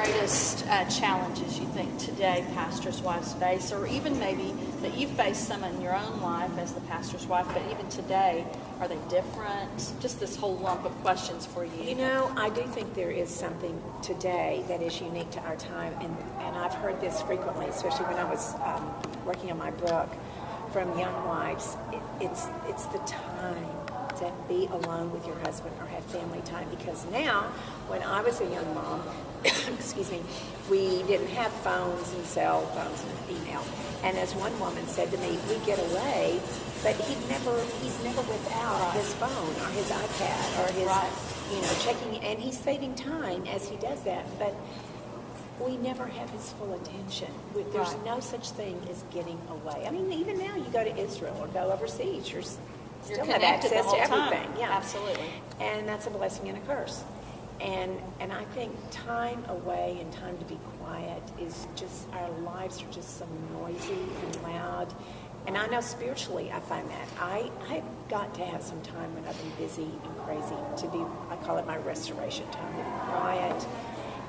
greatest challenges you think today pastors' wives face, or even maybe that you face some in your own life as the pastor's wife, but even today, are they different? Just this whole lump of questions for you. You know, I do think there is something today that is unique to our time, and I've heard this frequently, especially when I was working on my book, from young wives. It's the time to be alone with your husband or have family time, because now, when I was a young mom, excuse me, we didn't have phones and cell phones and email. And as one woman said to me, we get away, but he's never without his phone or his iPad or his, checking, and he's saving time as he does that, but we never have his full attention. There's no such thing as getting away. I mean, even now you go to Israel or go overseas, you're still have access to everything. Time. Yeah, absolutely. And that's a blessing and a curse. And I think time away and time to be quiet is just, our lives are just so noisy and loud. And I know spiritually I find that. I've got to have some time when I've been busy and crazy to be, I call it my restoration time, to be quiet.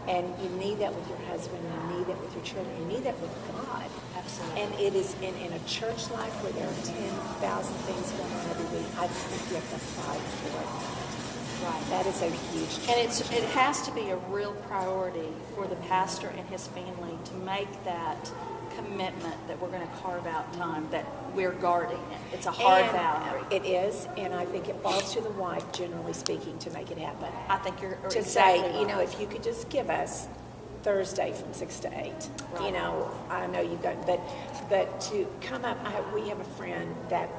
And you need that with your husband, you need that with your children, you need that with God. Absolutely. And it is in a church life where there are 10,000 things going on every week. I just think you have to fight for it. Right. That is a huge challenge. And it has to be a real priority for the pastor and his family to make that commitment that we're going to carve out time, that we're guarding it. It's a hard boundary. It is, and I think it falls to the wife, generally speaking, to make it happen. I think you're to exactly say, right. If you could just give us Thursday from 6 to 8, Right. I know you've got, but to come up, we have a friend that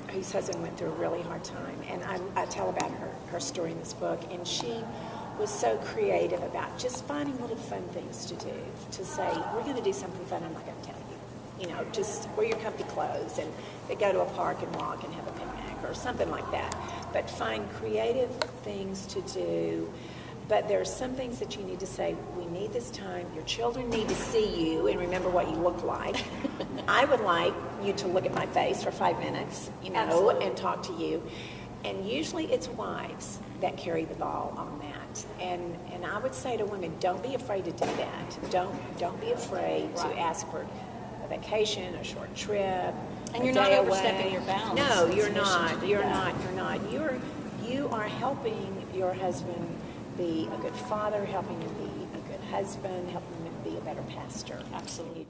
whose husband went through a really hard time, and I tell about her story in this book, and she was so creative about just finding little fun things to do, to say, we're going to do something fun, I'm not going to tell you. Just wear your comfy clothes, and they go to a park and walk and have a picnic or something like that. But find creative things to do. But there are some things that you need to say, we need this time. Your children need to see you and remember what you look like. I would like you to look at my face for 5 minutes, Absolutely. and talk to you. And usually it's wives that carry the ball on that. And I would say to women, don't be afraid to do that. Don't be afraid to ask for a vacation, a short trip. And you're not overstepping your bounds. No, you're not. You're not. You are helping your husband be a good father, helping him be a good husband, helping him be a better pastor. Absolutely.